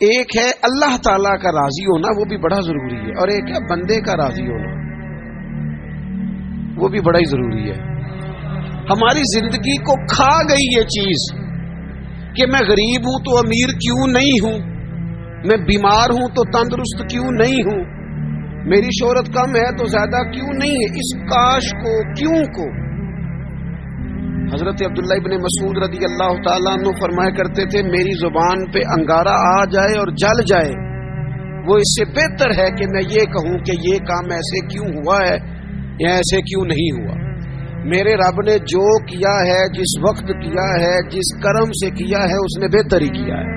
ایک ہے اللہ تعالیٰ کا راضی ہونا، وہ بھی بڑا ضروری ہے، اور ایک ہے بندے کا راضی ہونا، وہ بھی بڑا ہی ضروری ہے۔ ہماری زندگی کو کھا گئی یہ چیز کہ میں غریب ہوں تو امیر کیوں نہیں ہوں، میں بیمار ہوں تو تندرست کیوں نہیں ہوں، میری شہرت کم ہے تو زیادہ کیوں نہیں ہے، اس کاش کو، کیوں کو۔ حضرت عبداللہ ابن مسعود رضی اللہ تعالیٰ عنہ فرمایا کرتے تھے، میری زبان پہ انگارہ آ جائے اور جل جائے، وہ اس سے بہتر ہے کہ میں یہ کہوں کہ یہ کام ایسے کیوں ہوا ہے یا ایسے کیوں نہیں ہوا۔ میرے رب نے جو کیا ہے، جس وقت کیا ہے، جس کرم سے کیا ہے، اس نے بہتر ہی کیا ہے۔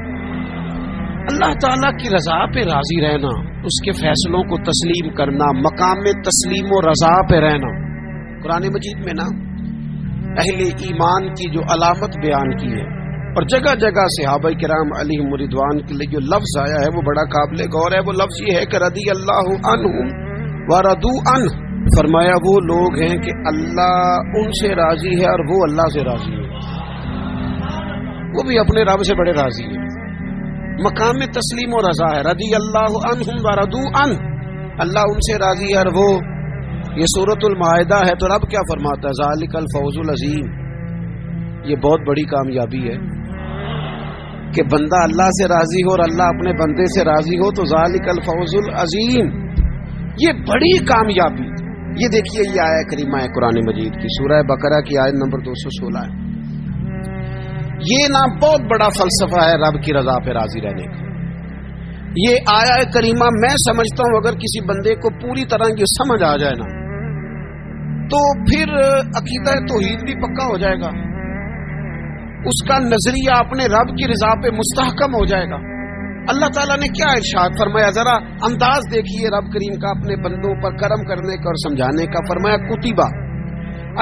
اللہ تعالیٰ کی رضا پہ راضی رہنا، اس کے فیصلوں کو تسلیم کرنا، مقام تسلیم و رضا پہ رہنا۔ قرآن مجید میں نا اہل ایمان کی جو علامت بیان کی ہے، اور جگہ جگہ صحابہ کرام علیہم رضوان کے لیے جو لفظ آیا ہے وہ بڑا قابل غور ہے۔ وہ لفظ یہ ہے کہ رضی اللہ عنہم ورضوا عنہ، فرمایا وہ لوگ ہیں کہ اللہ ان سے راضی ہے اور وہ اللہ سے راضی ہے، وہ بھی اپنے رب سے بڑے راضی ہیں۔ مقام تسلیم و رضا ہے، رضی اللہ عنہم ورضوا عنہ، اللہ ان سے راضی ہے اور وہ۔ یہ سورۃ المائدہ ہے تو رب کیا فرماتا ہے؟ ذالک الفوز العظیم، یہ بہت بڑی کامیابی ہے کہ بندہ اللہ سے راضی ہو اور اللہ اپنے بندے سے راضی ہو، تو ذالک الفوز العظیم، یہ بڑی کامیابی۔ یہ دیکھیے یہ آیہ کریمہ ہے قرآن مجید کی، سورہ بقرہ کی آیت نمبر 216 ہے۔ یہ نا بہت بڑا فلسفہ ہے رب کی رضا پہ راضی رہنے کا۔ یہ آیہ کریمہ میں سمجھتا ہوں اگر کسی بندے کو پوری طرح یہ سمجھ آ جائے نا تو پھر عقیدہ توحید بھی پکا ہو جائے گا، اس کا نظریہ اپنے رب کی رضا پہ مستحکم ہو جائے گا۔ اللہ تعالیٰ نے کیا ارشاد فرمایا، ذرا انداز دیکھیے رب کریم کا اپنے بندوں پر کرم کرنے کا اور سمجھانے کا۔ فرمایا کتبہ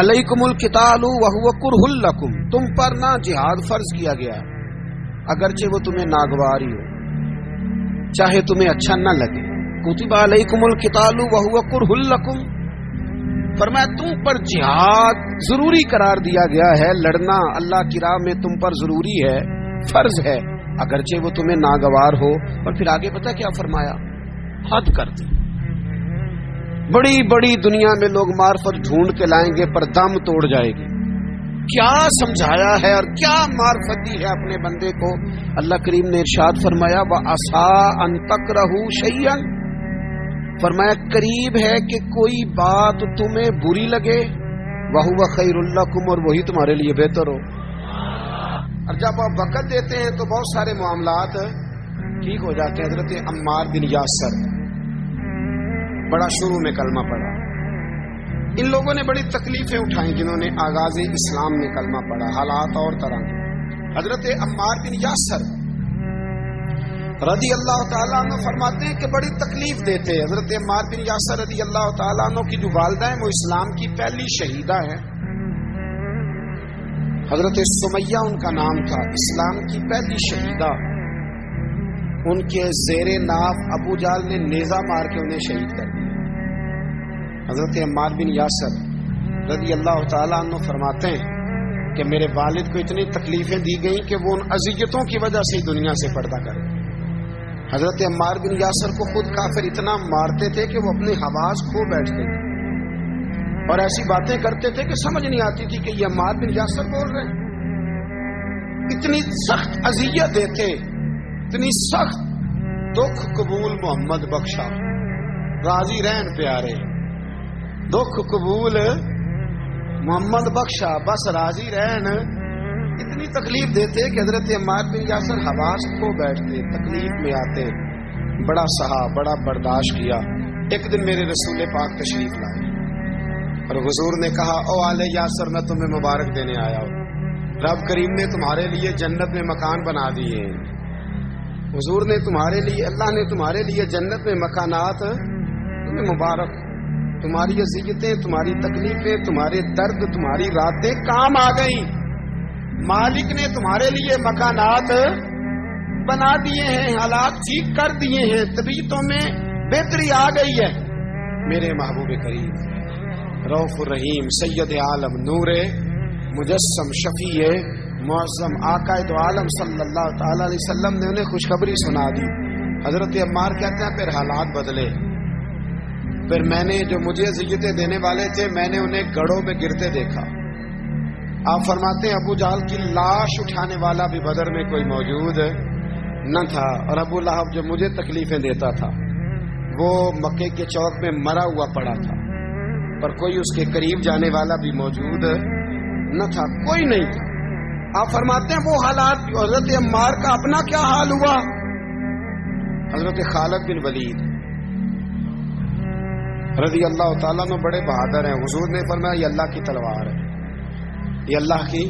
علیکم القتال وہو کرہ لکم، تم پر نہ جہاد فرض کیا گیا اگرچہ وہ تمہیں ناگوار ہی ہو، چاہے تمہیں اچھا نہ لگے۔ کتبہ علیکم القتال وہو کرہ لکم، فرمایا تم پر جہاد ضروری قرار دیا گیا ہے، لڑنا اللہ کی راہ میں تم پر ضروری ہے، فرض ہے، اگرچہ وہ تمہیں ناگوار ہو۔ اور پھر آگے پتہ کیا فرمایا؟ حد کر دی۔ بڑی بڑی دنیا میں لوگ معرفت ڈھونڈ کے لائیں گے پر دم توڑ جائے گی۔ کیا سمجھایا ہے اور کیا معرفت دی ہے اپنے بندے کو۔ اللہ کریم نے ارشاد فرمایا وَعَسَىٰ أَن تَكْرَهُوا شَيْئًا، فرمایا قریب ہے کہ کوئی بات تمہیں بری لگے، وَهُوَ خَيْرٌ لَكُمْ، اور وہی تمہارے لیے بہتر ہو۔ اور جب آپ وقت دیتے ہیں تو بہت سارے معاملات ٹھیک ہو جاتے ہیں۔ حضرت عمار بن یاسر بڑا شروع میں کلمہ پڑھا، ان لوگوں نے بڑی تکلیفیں اٹھائیں جنہوں نے آغاز اسلام میں کلمہ پڑھا، حالات اور طرح کے۔ حضرت عمار بن یاسر رضی اللہ تعالیٰ عنہ فرماتے ہیں کہ بڑی تکلیف دیتے۔ حضرت عمار بن یاسر رضی اللہ تعالیٰ عنہ کی جو والدہ ہیں وہ اسلام کی پہلی شہیدہ ہے، حضرت سمیہ ان کا نام تھا، اسلام کی پہلی شہیدہ۔ ان کے زیر ناف ابو جہل نے نیزہ مار کے انہیں شہید کر دیا۔ حضرت عمار بن یاسر رضی اللہ تعالیٰ عنہ فرماتے ہیں کہ میرے والد کو اتنی تکلیفیں دی گئیں کہ وہ ان اذیتوں کی وجہ سے دنیا سے پردہ کرے۔ حضرت عمار بن یاسر کو خود کافر اتنا مارتے تھے کہ وہ اپنے حواس کھو بیٹھتے تھے اور ایسی باتیں کرتے تھے کہ سمجھ نہیں آتی تھی کہ یہ عمار بن یاسر بول رہے ہیں۔ اتنی سخت اذیت دیتے، اتنی سخت۔ دکھ قبول محمد بخشا، راضی رہن پیارے، دکھ قبول محمد بخشا، بس راضی رہن۔ اتنی تکلیف دیتے کہ حضرت عمار بن یاسر حواس کھو بیٹھتے، تکلیف میں آتے، بڑا سہا، بڑا برداشت کیا۔ ایک دن میرے رسول پاک تشریف لائے اور حضور نے کہا او آل یاسر میں تمہیں مبارک دینے آیا ہوں، رب کریم نے تمہارے لیے جنت میں مکان بنا دیے۔ حضور نے تمہارے لیے، اللہ نے تمہارے لیے جنت میں مکانات، تمہیں مبارک، تمہاری اذیتیں، تمہاری تکلیفیں، تمہارے درد، تمہاری راتیں کام آ گئیں، مالک نے تمہارے لیے مکانات بنا دیے ہیں، حالات ٹھیک کر دیے ہیں، طبیعتوں میں بہتری آ گئی ہے۔ میرے محبوب کریم رؤوف الرحیم سید عالم نور مجسم شفیع معظم آقا دو عالم صلی اللہ تعالی علیہ وسلم نے انہیں خوشخبری سنا دی. حضرت عمار کہتے ہیں پھر حالات بدلے. پھر میں نے جو مجھے اذیتیں دینے والے تھے میں نے انہیں گڑھوں میں گرتے دیکھا. آپ فرماتے ہیں ابو جہل کی لاش اٹھانے والا بھی بدر میں کوئی موجود نہ تھا، اور ابو لہب جو مجھے تکلیفیں دیتا تھا وہ مکے کے چوک میں مرا ہوا پڑا تھا، پر کوئی اس کے قریب جانے والا بھی موجود نہ تھا، کوئی نہیں تھا. آپ فرماتے ہیں وہ حالات. حضرت عمار کا اپنا کیا حال ہوا؟ حضرت خالد بن ولید رضی اللہ تعالیٰ عنہ بڑے بہادر ہیں. حضور نے فرمایا یہ اللہ کی تلوار ہے، یہ اللہ کی.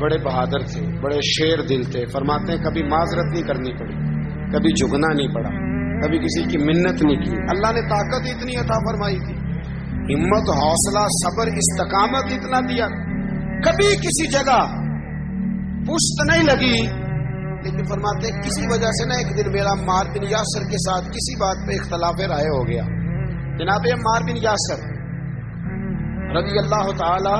بڑے بہادر تھے، بڑے شیر دل تھے. فرماتے ہیں کبھی معذرت نہیں کرنی پڑی، کبھی جھکنا نہیں پڑا، کبھی کسی کی منت نہیں کی. اللہ نے طاقت اتنی عطا فرمائی تھی، ہمت، حوصلہ، صبر، استقامت اتنا دیا، کبھی کسی جگہ پشت نہیں لگی. لیکن فرماتے ہیں کسی وجہ سے نا ایک دن میرا عمار بن یاسر کے ساتھ کسی بات پہ اختلاف رائے ہو گیا. جناب عمار بن یاسر رضی اللہ تعالی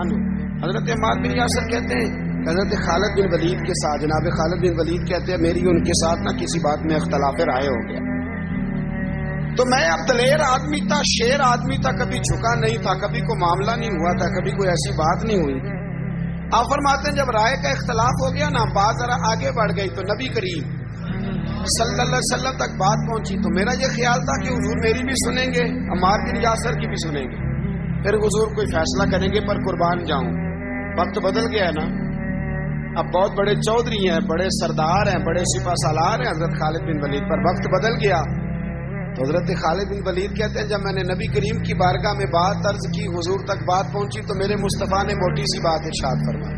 عنہ، حضرت عمار بن یاسر کہتے ہیں حضرت خالد بن ولید کے ساتھ، جناب خالد بن ولید کہتے ہیں میری ان کے ساتھ نا کسی بات میں اختلاف رائے ہو گیا. تو میں اب دلیر آدمی تھا، شیر آدمی تھا، کبھی جھکا نہیں تھا، کبھی کوئی معاملہ نہیں ہوا تھا، کبھی کوئی ایسی بات نہیں ہوئی. آپ فرماتے ہیں جب رائے کا اختلاف ہو گیا نا، بات ذرا آگے بڑھ گئی تو نبی کریم صلی اللہ علیہ وسلم تک بات پہنچی. تو میرا یہ خیال تھا کہ حضور میری بھی سنیں گے، عمار بن یاسر کی بھی سنیں گے، پھر حضور کوئی فیصلہ کریں گے. پر قربان جاؤں وقت بدل گیا ہے نا. اب بہت بڑے چودھری ہیں، بڑے سردار ہیں، بڑے سپہ سالار ہیں حضرت خالد بن ولید، پر وقت بدل گیا. تو حضرت خالد بن ولید کہتے ہیں جب میں نے نبی کریم کی بارگاہ میں بات عرض کی، حضور تک بات پہنچی تو میرے مصطفیٰ نے موٹی سی بات ارشاد فرمائی.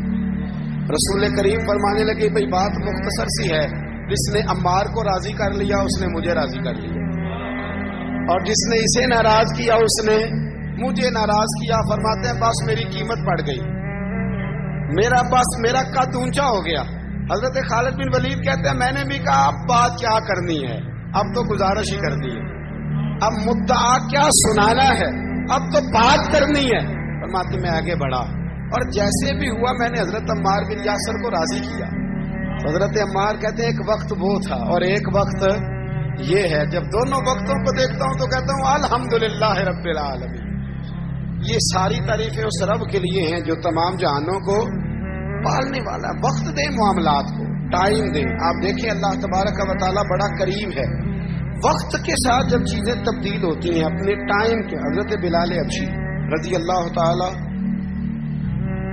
رسول کریم فرمانے لگے بھئی بات مختصر سی ہے، جس نے عمار کو راضی کر لیا اس نے مجھے راضی کر لیا، اور جس نے اسے ناراض کیا اس نے مجھے ناراض کیا. فرماتے ہیں بس میری قیمت پڑ گئی، میرا قد اونچا ہو گیا. حضرت خالد بن ولید کہتے ہیں میں نے بھی کہا اب بات کیا کرنی ہے، اب تو گزارش ہی کرنی ہے، اب مدعا کیا سنانا ہے، اب تو بات کرنی ہے. فرماتے میں آگے بڑھا اور جیسے بھی ہوا میں نے حضرت عمار بن یاسر کو راضی کیا. حضرت عمار کہتے ہیں ایک وقت وہ تھا اور ایک وقت یہ ہے، جب دونوں وقتوں کو دیکھتا ہوں تو کہتا ہوں الحمدللہ رب العالمین. یہ ساری تعریفیں اس رب کے لیے ہیں جو تمام جہانوں کو پالنے والا. وقت دے معاملات کو، ٹائم دے. آپ دیکھیں اللہ تبارک و تعالیٰ بڑا کریم ہے، وقت کے ساتھ جب چیزیں تبدیل ہوتی ہیں اپنے ٹائم کے. حضرت بلال حبشی رضی اللہ تعالی،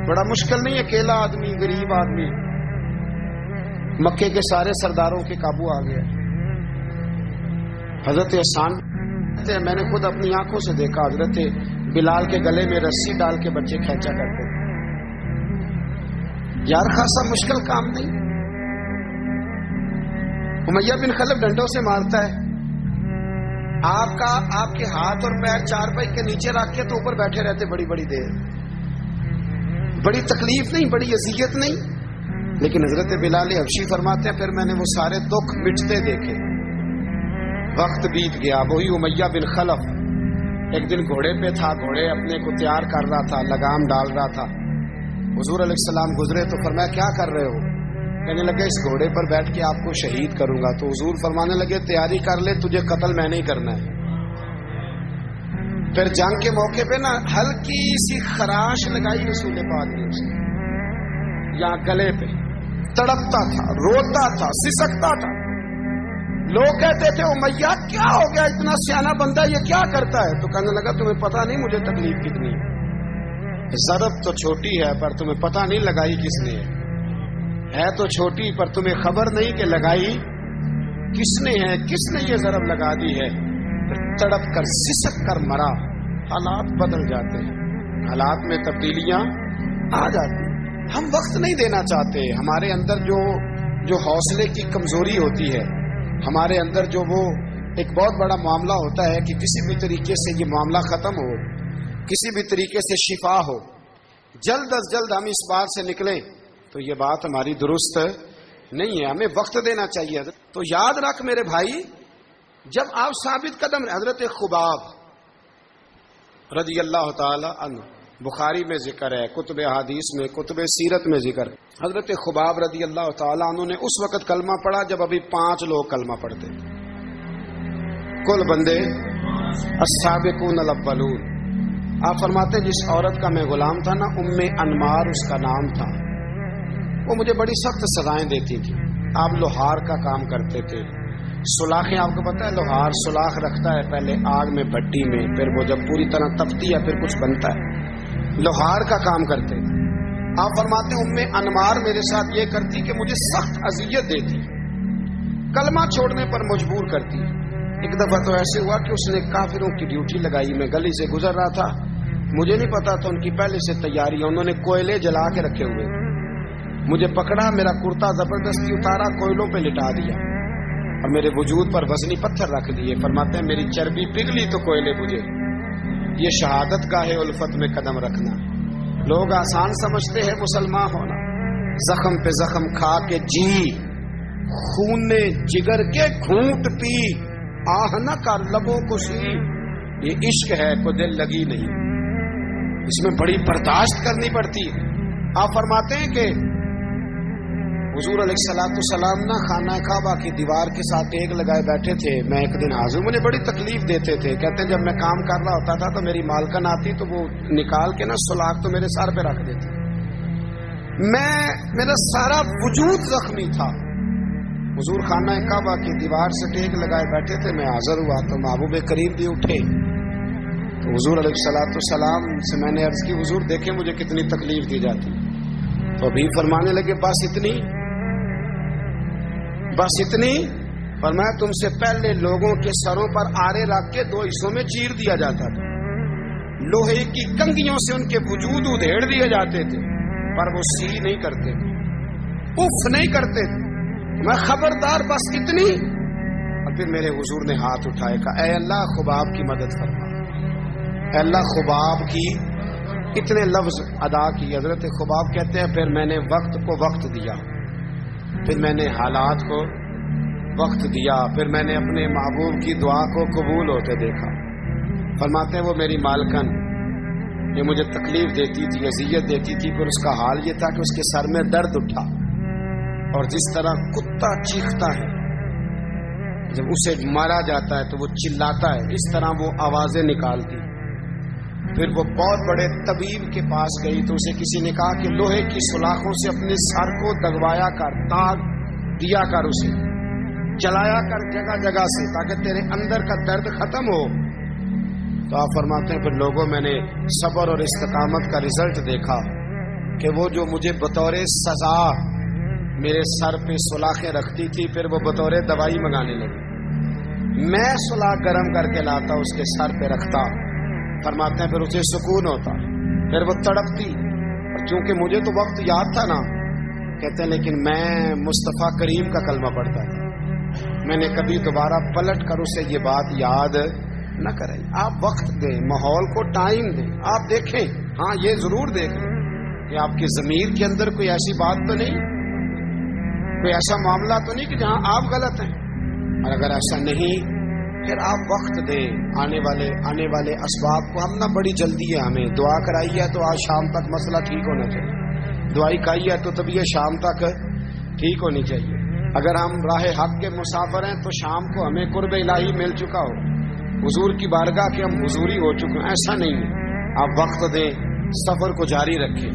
بڑا مشکل نہیں، اکیلا آدمی، غریب آدمی، مکے کے سارے سرداروں کے قابو آ گیا. حضرت احسان میں نے خود اپنی آنکھوں سے دیکھا، حضرت بلال کے گلے میں رسی ڈال کے بچے کھینچا کرتے. یار خاصا مشکل کام نہیں. امیہ بن خلف ڈنڈوں سے مارتا ہے، آپ کے ہاتھ اور پیر چارپائی کے نیچے رکھ کے تو اوپر بیٹھے رہتے بڑی بڑی دیر. بڑی تکلیف نہیں، بڑی اذیت نہیں. لیکن حضرت بلال حبشی فرماتے ہیں پھر میں نے وہ سارے دکھ مٹتے دیکھے. وقت بیت گیا. وہی امیہ بن خلف ایک دن گھوڑے پہ تھا، گھوڑے اپنے کو تیار کر رہا تھا، لگام ڈال رہا تھا. حضور علیہ السلام گزرے تو فرمایا کیا کر رہے ہو؟ کہنے لگے اس گھوڑے پر بیٹھ کے آپ کو شہید کروں گا. تو حضور فرمانے لگے تیاری کر لے، تجھے قتل میں نہیں کرنا ہے. پھر جنگ کے موقع پہ نا ہلکی سی خراش لگائی رسول پاک نے اسے یہاں گلے پہ. تڑپتا تھا، روتا تھا، سسکتا تھا. لوگ کہتے تھے امیہ کیا ہو گیا، اتنا سیانا بندہ یہ کیا کرتا ہے؟ تو کہنے لگا تمہیں پتا نہیں مجھے تکلیف کتنی ہے. ضرب تو چھوٹی ہے پر تمہیں پتا نہیں لگائی کس نے ہے تو چھوٹی پر تمہیں خبر نہیں کہ لگائی کس نے ہے، کس نے یہ ضرب لگا دی ہے. پھر تڑپ کر سسک کر مرا. حالات بدل جاتے ہیں، حالات میں تبدیلیاں آ جاتی. ہم وقت نہیں دینا چاہتے. ہمارے اندر جو حوصلے کی کمزوری ہوتی ہے، ہمارے اندر جو وہ ایک بہت بڑا معاملہ ہوتا ہے کہ کسی بھی طریقے سے یہ معاملہ ختم ہو، کسی بھی طریقے سے شفا ہو، جلد از جلد ہم اس بات سے نکلیں، تو یہ بات ہماری درست نہیں ہے. ہمیں وقت دینا چاہیے. تو یاد رکھ میرے بھائی، جب آپ ثابت قدم، حضرت خباب رضی اللہ تعالی عنہ بخاری میں ذکر ہے، کتب احادیث میں، کتب سیرت میں ذکر ہے۔ حضرت خباب رضی اللہ تعالیٰ عنہ نے اس وقت کلمہ پڑھا جب ابھی 5 لوگ کلمہ پڑھتے تھے، کل بندے السابقون الاولون۔ آپ فرماتے ہیں جس عورت کا میں غلام تھا نا، ام انمار اس کا نام تھا، وہ مجھے بڑی سخت سزائیں دیتی تھی۔ آپ لوہار کا کام کرتے تھے، سلاخیں، آپ کو پتہ ہے لوہار سلاخ رکھتا ہے پہلے آگ میں بھٹی میں، پھر وہ جب پوری طرح تپتی ہے پھر کچھ بنتا ہے، لوہار کا کام کرتے تھے۔ آپ فرماتے ام انمار میرے ساتھ یہ کرتی کہ مجھے سخت اذیت دیتی، کلمہ چھوڑنے پر مجبور کرتی۔ ایک دفعہ تو ایسے ہوا کہ اس نے کافروں کی ڈیوٹی لگائی، میں گلی سے گزر رہا تھا، مجھے نہیں پتا تھا ان کی پہلے سے تیاری ہے، انہوں نے کوئلے جلا کے رکھے ہوئے، مجھے پکڑا، میرا کرتا زبردستی اتارا، کوئلوں پہ لٹا دیا اور میرے وجود پر وزنی پتھر رکھ دیے۔ فرماتے ہیں میری چربی پگھلی تو کوئلے بجھے۔ یہ شہادت گاہ الفت میں قدم رکھنا۔ لوگ آسان سمجھتے ہیں مسلمان ہونا، زخم پہ زخم کھا کے جی، خون جگر کے گھونٹ پی، آہ نہ کر لبوں کو سی، یہ عشق ہے کوئی دل لگی نہیں، اس میں بڑی برداشت کرنی پڑتی ہے۔ آپ فرماتے ہیں کہ حضور علیہ السلام نہ خانہ کعبہ کی دیوار کے ساتھ ایک لگائے بیٹھے تھے، میں ایک دن حاضر، مجھے بڑی تکلیف دیتے تھے، کہتے ہیں جب میں کام کر رہا ہوتا تھا تو میری مالکن آتی تو وہ نکال کے نا سلاخ تو میرے سر پہ رکھ دیتی، میرا سارا وجود زخمی تھا۔ حضور خانہ کعبہ کی دیوار سے ٹیک لگائے بیٹھے تھے، میں حاضر ہوا تو محبوب کریم بھی اٹھے، تو حضور علیہ السلام سے میں نے عرض کی حضور دیکھیں مجھے کتنی تکلیف دی جاتی، تو ابھی فرمانے لگے بس اتنی، پر میں تم سے پہلے لوگوں کے سروں پر آرے رکھ کے 2 حصوں میں چیر دیا جاتا تھا، لوہے کی کنگھیوں سے ان کے وجود ادھیڑ دیے جاتے تھے، پر وہ سی نہیں کرتے، اف نہیں کرتے، میں خبردار بس اتنی۔ اور پھر میرے حضور نے ہاتھ اٹھائے، کہا اے اللہ خباب کی مدد فرما، اے اللہ خباب کی، اتنے لفظ ادا کی۔ حضرت خباب کہتے ہیں پھر میں نے وقت کو وقت دیا، پھر میں نے حالات کو وقت دیا، پھر میں نے اپنے محبوب کی دعا کو قبول ہوتے دیکھا۔ فرماتے ہیں وہ میری مالکن یہ مجھے تکلیف دیتی تھی، اذیت دیتی تھی، پھر اس کا حال یہ تھا کہ اس کے سر میں درد اٹھا، اور جس طرح کتا چیختا ہے جب اسے مارا جاتا ہے تو وہ چلاتا ہے، اس طرح وہ آوازیں نکالتی۔ پھر وہ بہت بڑے طبیب کے پاس گئی تو اسے کسی نے کہا کہ لوہے کی سلاخوں سے اپنے سر کو دگوایا کر، داغ دیا کر، اسے جلایا کر جگہ جگہ سے، تاکہ تیرے اندر کا درد ختم ہو۔ تو آپ فرماتے ہیں پھر لوگوں میں نے صبر اور استقامت کا رزلٹ دیکھا کہ وہ جو مجھے بطور سزا میرے سر پہ سلاخیں رکھتی تھی، پھر وہ بطور دوائی منگانے لگی، میں سلاخ گرم کر کے لاتا اس کے سر پہ رکھتا، فرماتے ہیں پھر اسے سکون ہوتا، پھر وہ تڑپتی، اور چونکہ مجھے تو وقت یاد تھا نا، کہتے ہیں لیکن میں مصطفیٰ کریم کا کلمہ پڑھتا تھا، میں نے کبھی دوبارہ پلٹ کر اسے یہ بات یاد نہ کریں۔ آپ وقت دیں، ماحول کو ٹائم دیں، آپ دیکھیں، ہاں یہ ضرور دیکھیں کہ آپ کی ضمیر کے اندر کوئی ایسی بات تو نہیں، کوئی ایسا معاملہ تو نہیں کہ جہاں آپ غلط ہیں، اور اگر ایسا نہیں پھر آپ وقت دیں آنے والے اسباب کو۔ ہم نہ بڑی جلدی ہے، ہمیں دعا کرائی ہے تو آج شام تک مسئلہ ٹھیک ہونا چاہیے، دعائی کھائی ہے تو تب یہ شام تک ٹھیک ہونی چاہیے۔ اگر ہم راہ حق کے مسافر ہیں تو شام کو ہمیں قرب الہی مل چکا ہو، حضور کی بارگاہ کے ہم حضوری ہو چکے ہیں، ایسا نہیں ہے۔ آپ وقت دیں، سفر کو جاری رکھیں،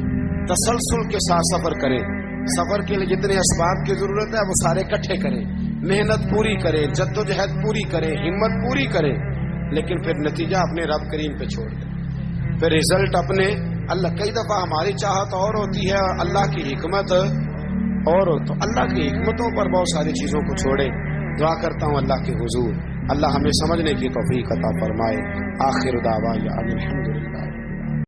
تسلسل کے ساتھ سفر کریں، سفر کے لیے جتنے اسباب کی ضرورت ہے وہ سارے اکٹھے کریں، محنت پوری کریں، جدوجہد پوری کریں، ہمت پوری کریں، لیکن پھر نتیجہ اپنے رب کریم پہ چھوڑ دیں، پھر رزلٹ اپنے اللہ۔ کئی دفعہ ہماری چاہت اور ہوتی ہے، اللہ کی حکمت اور ہو، تو اللہ کی حکمتوں پر بہت ساری چیزوں کو چھوڑیں۔ دعا کرتا ہوں اللہ کے حضور اللہ ہمیں سمجھنے کی توفیق عطا فرمائے۔ آخر دعوانا الحمدللہ۔